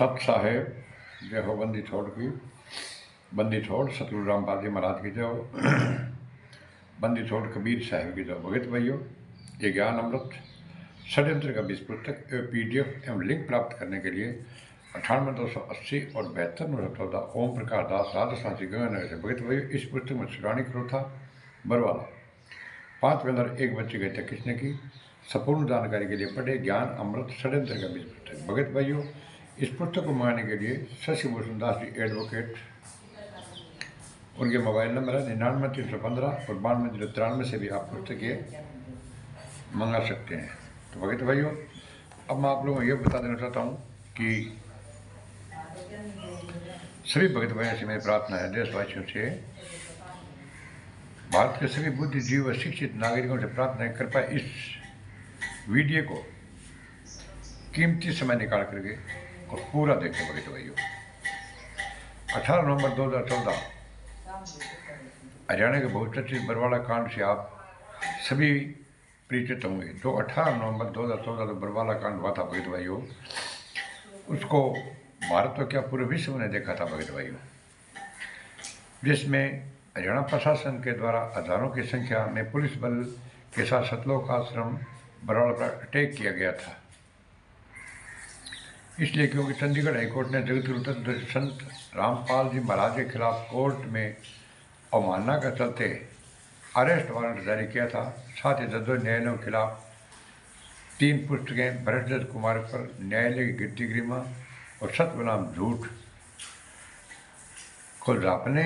सत साहेब जय हो बंदी छोड़ की बंदी छोड़ सतगुरु रामपाल जी महाराज की जय हो। बंदी छोड़ कबीर साहिब की जय। भगत भाइयों, ये ज्ञान अमृत षड्यंत्र का 20 पुस्तक एवं PDF एवं लिंक प्राप्त करने के लिए 98-280 और 72-914 ओम प्रकाश दास राजस्थान से गंगानगर से। भगत भाइयों, इस पुस्तक में शिवानी करो था बरवाला 5 के अंदर एक बच्चे गए थे किसने की। संपूर्ण जानकारी के लिए पढ़े ज्ञान अमृत षड्यंत्र का 20 पुस्तक। भगत भाइयों, इस पुस्तक को मंगाने के लिए शशिभूषण दास जी एडवोकेट, उनके मोबाइल नंबर है 99-315 और 92-093 से भी आप पुस्तक ये मंगा सकते हैं। तो भगत भाइयों, अब मैं आप लोगों को ये बता देना चाहता हूँ कि सभी भगत भाइयों से मेरी प्रार्थना है, देशवासियों से, भारत के सभी बुद्धिजीवी व शिक्षित नागरिकों से प्रार्थना है, कृपया इस वीडियो को कीमती समय निकाल करके और पूरा देखें। भगत भाइयों, 18 नवंबर 2014 हरियाणा के बहुचर्चित बरवाला कांड से आप सभी परिचित होंगे। जो 18 नवंबर 2014 को बरवाला कांड हुआ था भगत भाइयों, उसको भारत तो क्या पूरे विश्व ने देखा था भगत भाइयों, जिसमें हरियाणा प्रशासन के द्वारा हजारों की संख्या में पुलिस बल के साथ सतलोक आश्रम बरवाला पर अटैक किया गया था। इसलिए क्योंकि चंडीगढ़ हाईकोर्ट ने जगत गुरु संत रामपाल जी महाराज के खिलाफ कोर्ट में अवमानना के चलते अरेस्ट वारंट जारी किया था। साथ ही जजों न्यायालयों के खिलाफ 3 पुस्तकें भरतजस कुमार पर न्यायालय की गिरती गरिमा और सत्य बनाम झूठ को झाँपने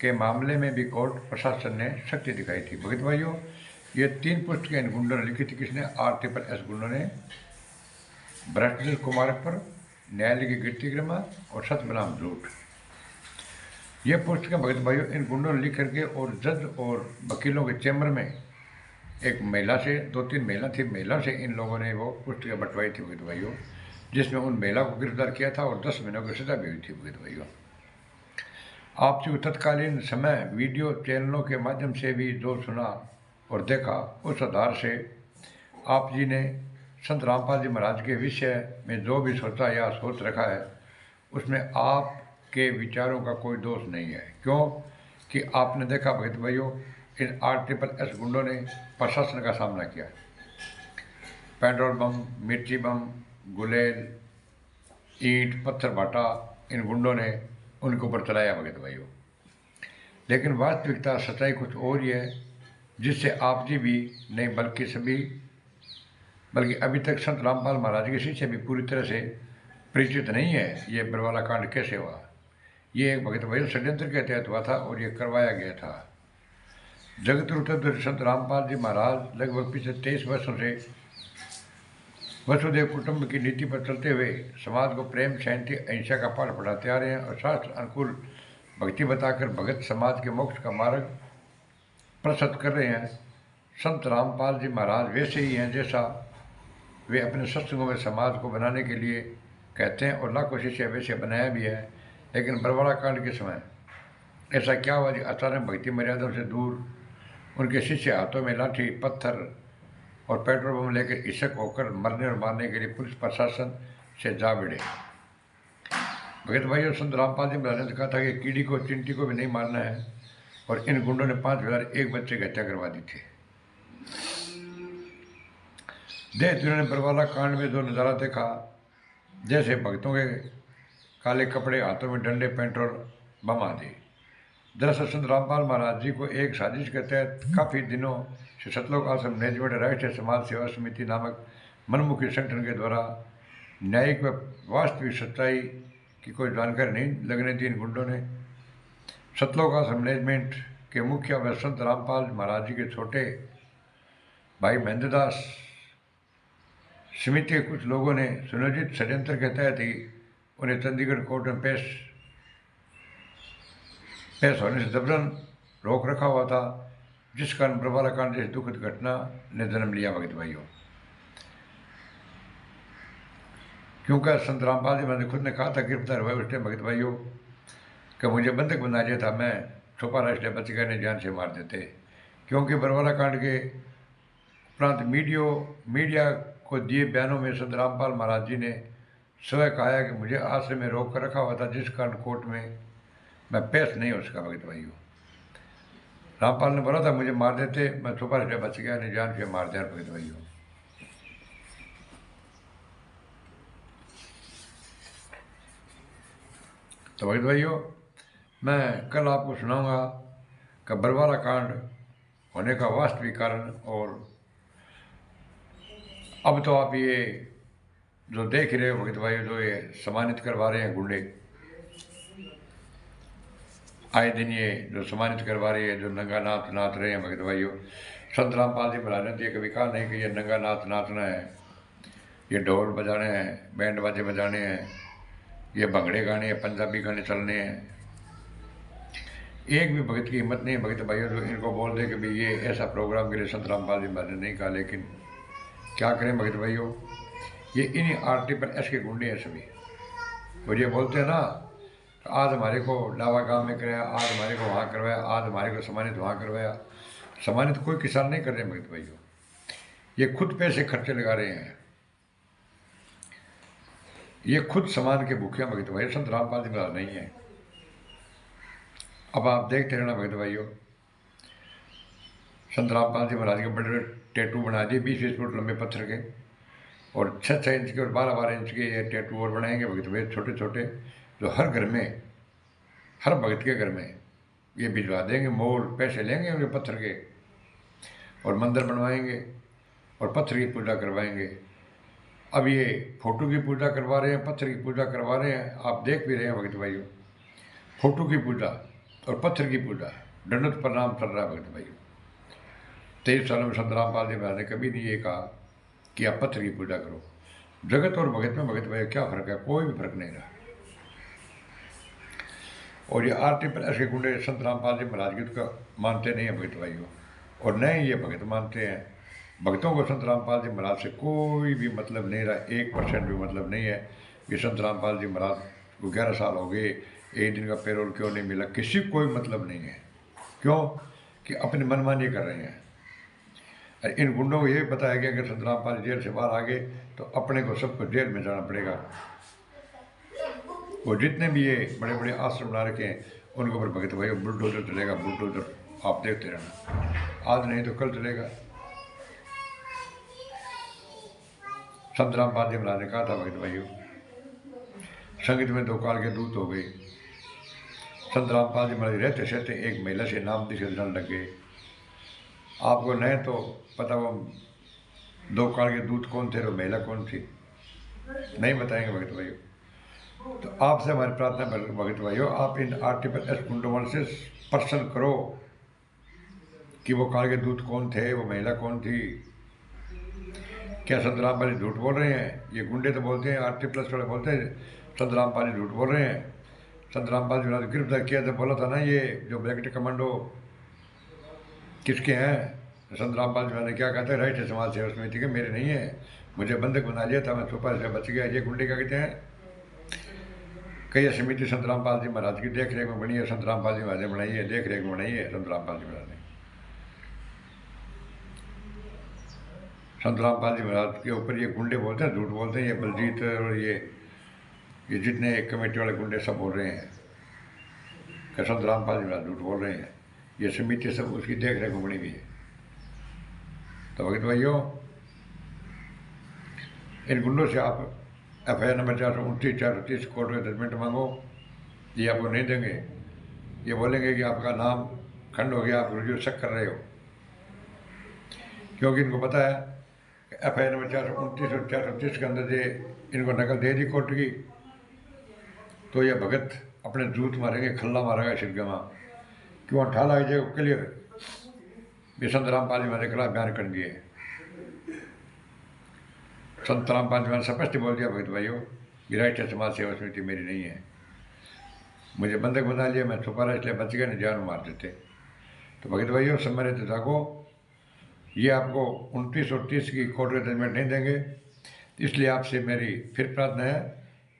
के मामले में भी कोर्ट प्रशासन ने शक्ति दिखाई थी। भगत भाइयों, ये 3 पुस्तकें इन गुंडों ने लिखी थी। किसने? RTS गुंडों ने भरतजस कुमार पर न्यायालय की गिरती गरिमा और सत्य बनाम झूठ। ये पुस्तकें भगत भाइयों इन गुंडों ने लिख करके और जज और वकीलों के चैम्बर में एक महिला से 2-3 महिला थी, महिला से इन लोगों ने वो पुस्तकें बंटवाई थी भगत भाइयों, जिसमें उन महिला को गिरफ्तार किया था और 10 महीनों की सजा भी हुई थी भगत भाइयों। आपसी तत्कालीन समय वीडियो चैनलों के माध्यम से भी जो सुना और देखा, उस आधार से आप जी ने संत रामपाल जी महाराज के विषय में जो भी सोचा या सोच रखा है, उसमें आपके विचारों का कोई दोष नहीं है। क्यों कि आपने देखा भगत भाइयों, इन RTS गुंडों ने प्रशासन का सामना किया। पेट्रोल बम, मिर्ची बम, गुलेल, ईंट, पत्थर भाटा इन गुंडों ने उनके ऊपर चलाया भगत भाइयों। लेकिन वास्तविकता सच्चाई कुछ और ही है, जिससे आप जी भी नहीं बल्कि अभी तक संत रामपाल महाराज के शिष्य भी पूरी तरह से परिचित नहीं है। ये बरवाला कांड कैसे हुआ, ये एक भगत भाइयों षड्यंत्र के तहत हुआ था और ये करवाया गया था। जगत गुरु संत रामपाल जी महाराज लगभग पिछले 23 वर्षों से वसुदेव कुटुंब की नीति पर चलते हुए समाज को प्रेम, शांति, अहिंसा का पाठ पढ़ाते आ रहे हैं और शास्त्र अनुकूल भक्ति बताकर भगत समाज के मोक्ष का मार्ग प्रशस्त कर रहे हैं। संत रामपाल जी महाराज वैसे ही हैं जैसा वे अपने सत्संगों में समाज को बनाने के लिए कहते हैं और लाखों शिष्य वैसे बनाया भी है। लेकिन बरवाला कांड के समय ऐसा क्या हुआ कि अचानक भक्ति मर्यादा से दूर उनके शिष्य हाथों में लाठी, पत्थर और पेट्रोल बम लेकर हिंसक होकर मरने और मारने के लिए पुलिस प्रशासन से जा भिड़े। भगत भाइयों, संत रामपाल जी महाराज ने कहा था कि कीड़ी को चिंटी को भी नहीं मारना है और इन गुंडों ने 5,001 बच्चे की हत्या करवा दी थी। जिन्होंने बरवाला कांड में जो नज़ारा देखा, जैसे भक्तों के काले कपड़े, हाथों में डंडे, पेट्रोल बम आदि, दरअसल संत रामपाल महाराज जी को एक साजिश के तहत काफ़ी दिनों से सतलोक आश्रम मैनेजमेंट राष्ट्रीय समाज सेवा समिति नामक मनमुखी संगठन के द्वारा न्यायिक व वास्तविक सच्चाई की कोई जानकारी नहीं लगने दी। इन गुंडों ने सतलोक आश्रम मैनेजमेंट के मुखिया व संत रामपाल महाराज जी के छोटे भाई महेंद्र दास समिति के कुछ लोगों ने सुनियोजित षड्यंत्र के तहत ही उन्हें चंडीगढ़ कोर्ट में पेश होने से जबरन रोक रखा हुआ था, जिस कारण बरवाला कांड जैसी दुखद घटना ने जन्म लिया भगत भाइयों। क्योंकि संत रामपाल जी महाराज ने खुद ने कहा था गिरफ्तार हुआ उस टाइम भगत भाइयों कि मुझे बंधक बना दिया था, मैं छुपा रहा, इसलिए बच गए, जान से मार देते। क्योंकि बरवाला कांड के उपरांत मीडिया को दिए बयानों में संत रामपाल महाराज जी ने स्वयं कहा कि मुझे आश्रम में रोक कर रखा हुआ था, जिस कारण कोर्ट में मैं पेश नहीं हो सका। भगत भाइयों, रामपाल ने बोला था मुझे मार देते, मैं छुपा रह बच गया, नहीं जान के मार दिया। भगत भाइयों, तो भगत भाइयों, मैं कल आपको सुनाऊंगा कि बरवाला कांड होने का वास्तविक कारण। और अब तो आप ये जो देख रहे हो भगत भाइयों, जो ये सम्मानित करवा रहे हैं गुंडे, आए दिन ये जो सम्मानित करवा रही है, जो नंगा नाच नाच रहे हैं भगत भाइयों। संत रामपाल जी महाराज ने तो ये कभी कहा नहीं कि ये नंगा नाच नाचना है, ये ढोल बजाने हैं, बैंड बाजे बजाने हैं, ये भंगड़े गाने हैं, पंजाबी गाने चलने हैं। एक भी भगत की हिम्मत नहीं है भगत भाइयों जो इनको बोल दे कि भाई ये ऐसा प्रोग्राम के लिए संत रामपाल जी महाराज ने नहीं कहा। लेकिन क्या करें भगत भाइयों, ये इन्हीं RTPS के गुंडे हैं सभी। और ये बोलते हैं ना, आज हमारे को लावा गांव में कराया, आज हमारे को वहाँ करवाया, आज हमारे को सम्मानित वहाँ करवाया। सम्मानित कोई किसान नहीं कर रहे भगत भाइयों, ये खुद पैसे खर्चे लगा रहे हैं, ये खुद सम्मान के भूखे भगत भाई, संत रामपाल जी महाराज नहीं है। अब आप देखते रहना भगत भाइयों, संत रामपाल जी महाराज के बड़े बड़े टैटू बना दिए 20-20 फुट लंबे पत्थर के, और 6-6 इंच के और 12-12 इंच के ये टैटू और बनाएंगे भगत भाई, छोटे छोटे, जो हर घर में, हर भगत के घर में ये भिजवा देंगे। मोर पैसे लेंगे उनके पत्थर के, और मंदिर बनवाएंगे और पत्थर की पूजा करवाएंगे। अब ये फोटो की पूजा करवा रहे हैं, पत्थर की पूजा करवा रहे हैं, आप देख भी रहे हैं भगत भाइयों। फोटो की पूजा और पत्थर की पूजा, दंडवत प्रणाम चल रहा है भगत भाइयों। 23 सालों में संत रामपाल जी महाराज ने कभी नहीं ये कहा कि आप पत्थर की पूजा करो। जगत और भगत में भगत भाइयों क्या फर्क है? कोई भी फर्क नहीं रहा। और ये RTPS के गुंडे संत रामपाल जी महाराज की तो मानते नहीं है भगत भाइयों, और न ही ये भगत मानते हैं। भक्तों को संत रामपाल जी महाराज से कोई भी मतलब नहीं रहा, 1% भी मतलब नहीं है। ये संत रामपाल जी महाराज को 11 साल हो गए, एक दिन का पेरोल क्यों नहीं मिला, किसी को कोई मतलब नहीं है। क्यों? कि अपनी मनमानी कर रहे हैं। इन गुंडों को ये बताया गया कि संत रामपाल जेल से बाहर आ गए तो अपने को सबको जेल में जाना पड़ेगा। वो जितने भी ये बड़े बड़े आश्रम बना रखे हैं उनके ऊपर भगत भाई बुलडोजर चलेगा, बुलडोजर। आप देखते रहना, आज नहीं तो कल चलेगा। संत रामपाल जी महाराज ने कहा था भगत भाइयों, संगीत में 2 काल के दूत हो गए। संत रामपाल जी महाराज रहते सहते एक महिला से नाम से लड़ने लग गए। आपको नहीं तो पता वो 2 काल के दूत कौन थे, वो महिला कौन थी, नहीं बताएंगे भगत भाइयों। तो आपसे हमारी प्रार्थना भगत भाइयों, आप इन RTPS गुंडों से प्रश्न करो कि वो काल के दूत कौन थे, वो महिला कौन थी। क्या संत रामपाल जी झूठ बोल रहे हैं? ये गुंडे तो बोलते हैं, RTPS वाले बोलते हैं संत रामपाल जी झूठ बोल रहे हैं। संत रामपाल जी ने गिरफ्तार किया था, बोला था ना ये जो ब्लैक कमांडो किसके हैं। संत रामपाल जी ने क्या कहा था, राष्ट्रीय समाज सेवा समिति के, मेरे नहीं है, मुझे बंधक बना लिया था, मैं छुपा से बच गया। ये गुंडे क्या कहते हैं? कई समिति संत रामपाल जी महाराज की देख रेख में बनी है, संत रामपाल जी महाराज ने बनाई है, देख रेख में बनाई है संत रामपाल जी महाराज ने। संत रामपाल जी महाराज के ऊपर ये गुंडे बोलते हैं, झूठ बोलते हैं। ये बलजीत और ये जितने कमेटी वाले गुंडे सब बोल रहे हैं कि संत रामपाल जी महाराज झूठ बोल रहे हैं। ये समिति सब उसकी देख रेख में बनी हुई है। तो भगत भाइयों, इन गुंडों से आप FIR नंबर 429 430 कोर्ट में जजमेंट मांगो, ये आपको नहीं देंगे। ये बोलेंगे कि आपका नाम खंड हो गया, आप रुजू शक कर रहे हो, क्योंकि इनको पता है कि FIR नंबर 429 और 430 के अंदर ये इनको नकल दे दी कोर्ट की, तो ये भगत अपने जूत मारेंगे, खल्ला मारेगा शिरगमा, क्यों ठाला जाएगा क्लियर। ये संत रामपाल जी हमारे खिलाफ बयान कर दिए। संत रामपाल जी ने स्पष्ट बोल दिया भगत भाइयों, राष्ट्रीय समाज सेवा समिति मेरी नहीं है, मुझे बंधक बना लिया, मैं छुपा रहा इसलिए बच गया, नहीं जान मार देते। तो भगत भाइयों, सम्मानित जागो, ये आपको 29 और 30 की कोर्ट का जजमेंट नहीं देंगे। इसलिए आपसे मेरी फिर प्रार्थना है,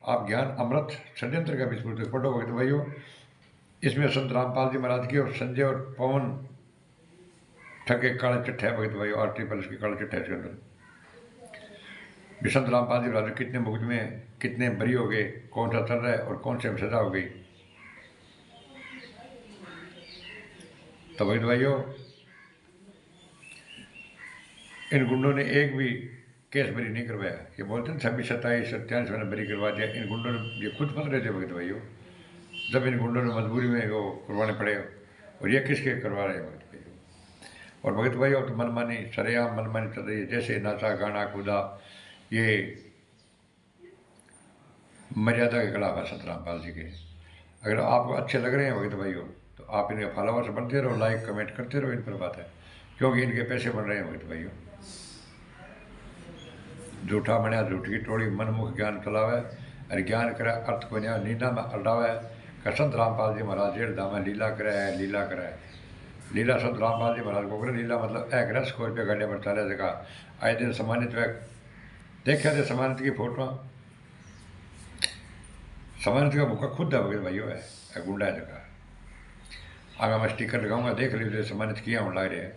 आप ज्ञान अमृत षड्यंत्र का विस्फोट पढ़ो भगत भाइयों। इसमें संत रामपाल जी महाराज की और संजय और पवन ठगे काले चिट्ठे भगत भाइयों, RTPS के काले चिट्ठे इसके अंदर। बिशंत रामपाल जी बहादुर कितने मुकदमे, कितने बरी हो गए, कौन सा चल रहा है और कौन से में सजा हो गई। तो भाई भाइयों, इन गुंडों ने एक भी केस बरी नहीं करवाया। ये बोलते हैं 26, 27, 27 मैंने बरी करवा दिया। इन गुंडों ने, ये खुद फंस रहे थे भगत भाइयों, जब इन गुंडों ने मजबूरी में वो करवाने पड़े। और ये किसके करवा रहे हैं भगत भाइयों। और भगत भाइयों तो मनमानी, सरेआम मनमानी चल रही है। जैसे नाचा गाना कूदा, ये मर्यादा के खिलाफ है सतरामपाल जी के। अगर आपको अच्छे लग रहे हैं भगत भाइयों तो आप इनके फॉलोअर्स बनते रहो, लाइक कमेंट करते रहो, इन पर बात है, क्योंकि इनके पैसे बन रहे हैं भगत भाइयों। झूठा बनया झूठी की टोड़ी, मनमुख ज्ञान चलावे और ज्ञान करे अर्थ को न्याय नींदा में अडावे। का संत रामपाल जी महाराज जेठ धाम लीला करे है, लीला करे है। लीला संत रामपाल जी महाराज को करे लीला, मतलब एक रस को रुपये गाड़िया पर चले जगह आए दिन सम्मानित वे देखा थे। सम्मानित की फोटो, सम्मानित का भूखा खुद है भगत भाइयों है, गुंडा है जगह। आगे मैं स्टिकर लगाऊंगा, देख लीजिए सम्मानित किया हूँ लग रहे हैं।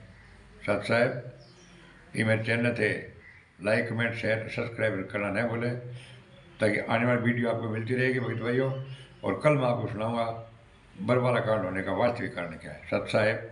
सत साहब ये मेरे चैनल थे, लाइक कमेंट शेयर सब्सक्राइब करना नहीं बोले, ताकि आने वाली वीडियो आपको मिलती रहेगी भगत भाइयों। और कल मैं आपको सुनाऊंगा बरवाला कांड होने का वास्तविक कारण क्या है। सत साहेब।